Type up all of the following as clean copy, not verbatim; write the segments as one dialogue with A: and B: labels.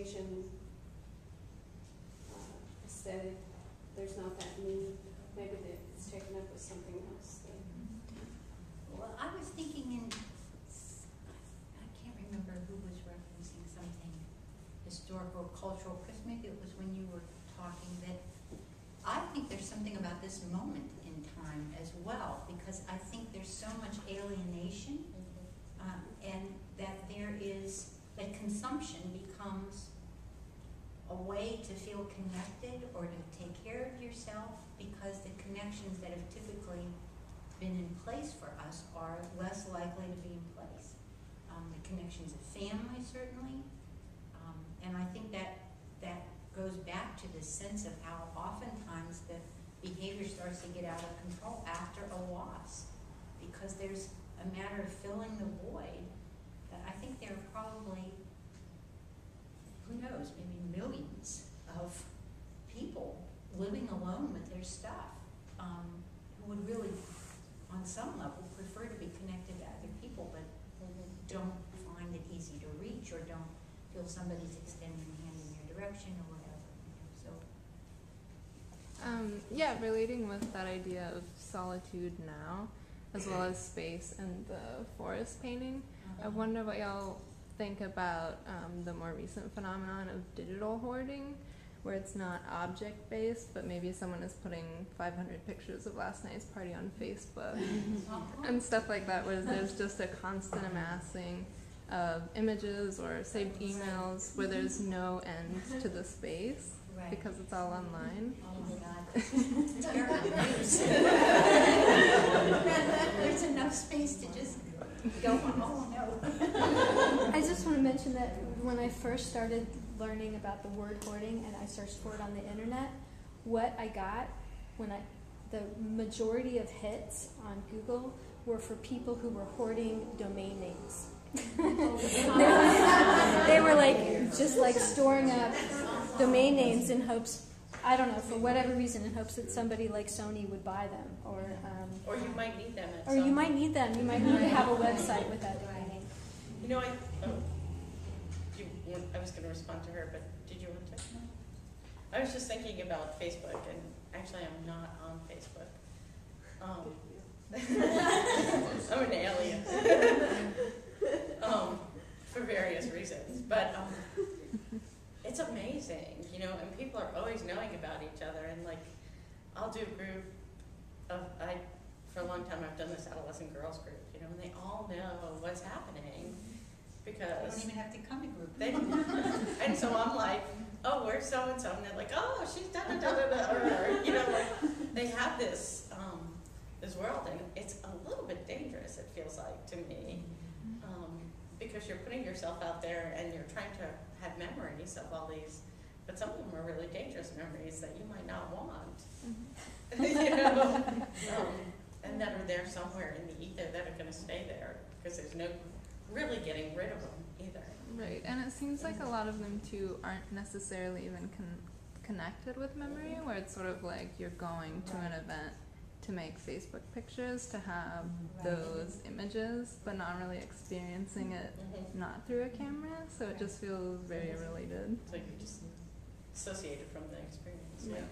A: Asian aesthetic, there's not that need. Maybe it's taken up with something else.
B: Well, I was thinking I can't remember who was referencing something historical, cultural, because maybe it was when you were talking, that I think there's something about this moment in time as well, because I think there's so much alienation, and that that consumption becomes a way to feel connected or to take care of yourself, because the connections that have typically been in place for us are less likely to be in place. The connections of family, certainly, and I think that goes back to this sense of how oftentimes the behavior starts to get out of control after a loss, because there's a matter of filling the void. That I think there are probably, who knows, maybe millions of people living alone with their stuff, who would really, on some level, prefer to be connected to other people, but don't find it easy to reach, or don't feel somebody's extending a hand in their direction, or whatever.
C: Yeah, relating with that idea of solitude now, as well as space and the forest painting, I wonder what y'all think about the more recent phenomenon of digital hoarding, where it's not object-based, but maybe someone is putting 500 pictures of last night's party on Facebook and stuff like that, where there's just a constant amassing of images or saved emails where there's no end to the space. Right. Because it's all online.
B: Oh my God. Terrible news. There's enough space to just go on. Oh no.
D: I just want to mention that when I first started learning about the word hoarding and I searched for it on the internet, what I got the majority of hits on Google were for people who were hoarding domain names. They were like just like storing up domain names in hopes, I don't know, for whatever reason, in hopes that somebody like Sony would buy them, or
E: you might need them.
D: You might need them. You might need to have a website with that domain name.
E: You know, I was going to respond to her, but did you want to? I was just thinking about Facebook, and actually, I'm not on Facebook. I'm an alien. For various reasons, but it's amazing, you know, and people are always knowing about each other, and like, I'll do a group of, for a long time I've done this adolescent girls group, you know, and they all know what's happening, because
B: they don't even have to come to group.
E: And so I'm like, oh, where's so-and-so, and they're like, oh, she's da-da-da-da-da, or, you know, like, they have this, this world, and it's a little bit dangerous, it feels like, to me. Because you're putting yourself out there and you're trying to have memories of all these, but some of them are really dangerous memories that you might not want, you know, and that are there somewhere in the ether that are going to stay there, because there's no really getting rid of them either.
C: Right, and it seems like a lot of them too aren't necessarily even connected with memory, where it's sort of like you're going to an event to make Facebook pictures to have those images, but not really experiencing it not through a camera, so it just feels very related.
E: So you're just associated from the experience.
F: Yeah.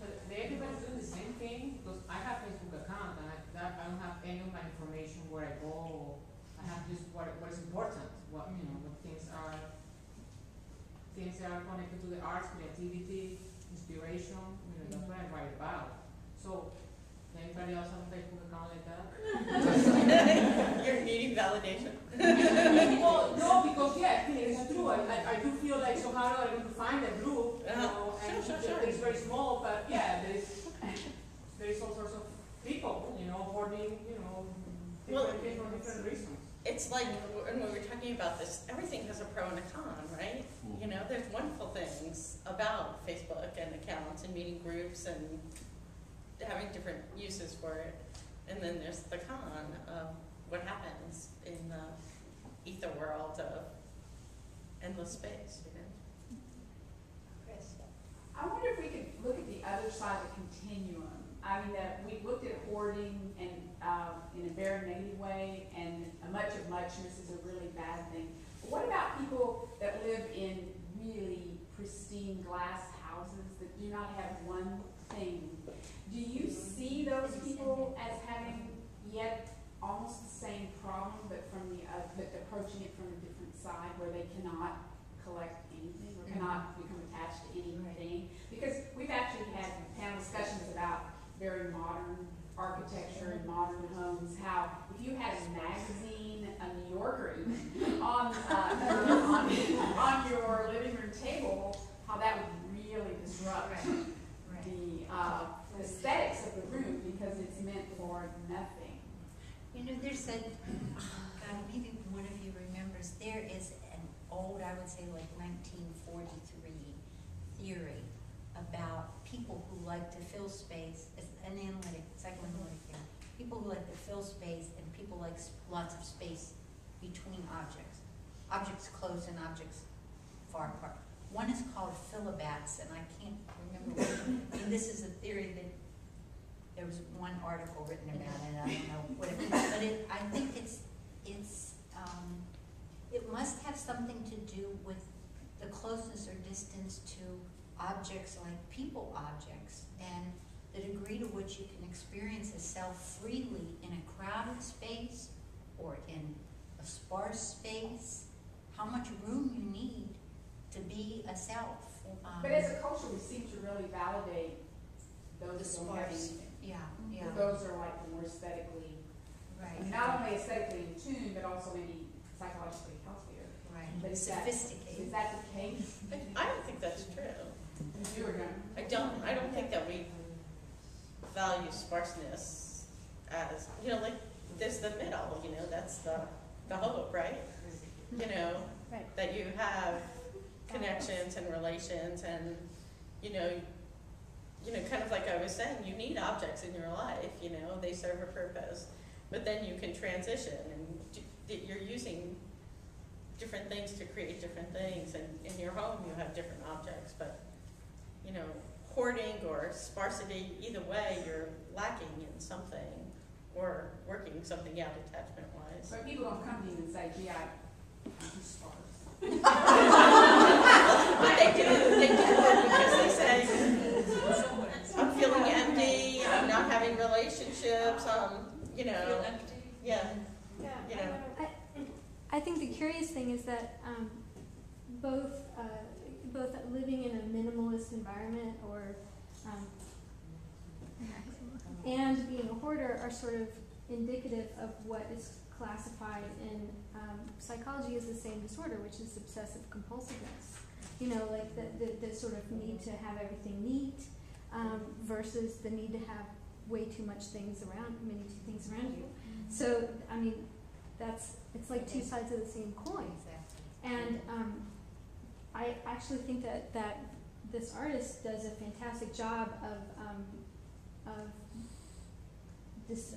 F: But everybody's doing the same thing, because I have a Facebook account and I don't have any of my information where I go. I have just what is important, what things are connected to the arts, creativity, inspiration. That's what I write about. So anybody else have a Facebook account like that?
E: You're needing validation.
F: Well, no, because it's true. I do feel like, so how do I going to find a group? You know, and
E: sure.
F: It's very small, but there's all sorts of people, hoarding, different people for different reasons.
E: It's like when we were talking about this, everything has a pro and a con, right? You know, there's wonderful things about Facebook and accounts and meeting groups and having different uses for it, and then there's the con of what happens in the ether world of endless space,
B: Chris?
G: I wonder if we could look at the other side of the continuum. I mean, that we looked at hoarding and in a very negative way, and much of muchness is a really bad thing. But what about people that live in really looking glass houses that do not have one thing. Do you see those people as having yet almost the same problem, but but approaching it from a different side, where they cannot collect anything or cannot become attached to anything? Because we've actually had panel discussions about very modern architecture and modern homes, how if you had a magazine, a New Yorker even, on your living room table, how that would really disrupt the aesthetics of the room, because it's meant for nothing.
B: You know, there's a, God, maybe one of you remembers, there is an old, I would say like 1943 theory about people who like to fill space, it's an psychoanalytic theory, people who like to fill space and people like lots of space between objects. Objects close and objects far apart. One is called philobats, and I can't remember which. And this is a theory that there was one article written about it. I don't know what it is, but I think it must have something to do with the closeness or distance to objects like people objects, and the degree to which you can experience a self freely in a crowded space or in a sparse space, how much room you need to be a self.
G: But as a culture, we seem to really validate those
B: The
G: who don't have
B: sparse.
G: anything.
B: Yeah.
G: Those are like the more aesthetically,
B: Right.
G: not only aesthetically in tune, but also maybe psychologically healthier.
B: Right.
G: But is
B: Sophisticated.
G: that the case?
E: I don't think that's true.
G: You were going.
E: I don't think that we value sparseness as, you know, like, there's the middle, you know, that's the hope, right? You know,
D: Right.
E: that you have connections and relations, and, you know, kind of like I was saying, you need objects in your life, you know, they serve a purpose, but then you can transition, and you're using different things to create different things, and in your home you have different objects, but, you know, hoarding or sparsity, either way, you're lacking in something or working something out attachment-wise.
G: But people don't come to you and say, gee, I'm too sparse.
E: But they do because they say, I'm feeling empty, I'm not having relationships, you know. Yeah. You know.
D: I think the curious thing is that both living in a minimalist environment and being a hoarder are sort of indicative of what is classified in psychology as the same disorder, which is obsessive compulsiveness. You know, like the sort of need to have everything neat versus the need to have way too much things around you. So, I mean, it's like two sides of the same coin. And I actually think that this artist does a fantastic job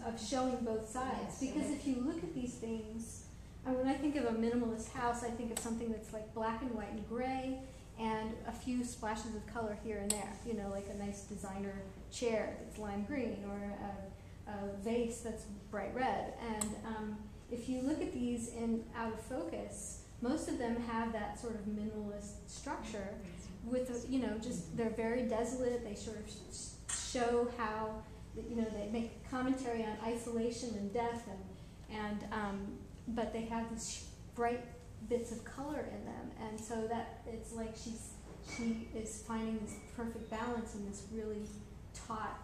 D: of showing both sides. Because if you look at these things, when I think of a minimalist house, I think of something that's like black and white and gray, and a few splashes of color here and there. You know, like a nice designer chair that's lime green, or a vase that's bright red. And if you look at these out of focus, most of them have that sort of minimalist structure with, you know, just they're very desolate. They sort of show how, you know, they make commentary on isolation and death, but they have these bright bits of color in them, and so that it's like she is finding this perfect balance in this really taut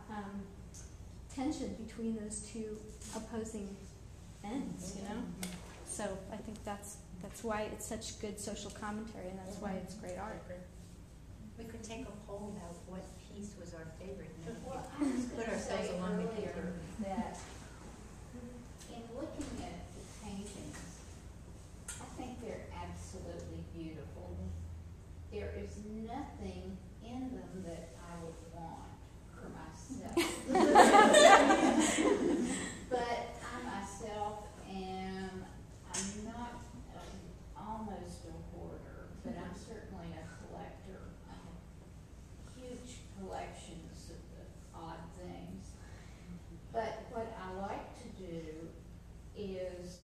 D: tension between those two opposing ends, you know. So I think that's why it's such good social commentary, and that's why it's great art.
B: We could take a poll about what piece was our favorite.
A: Well,
B: Put ourselves along with you.
H: That in looking at the paintings, I think they're absolutely beautiful. There is nothing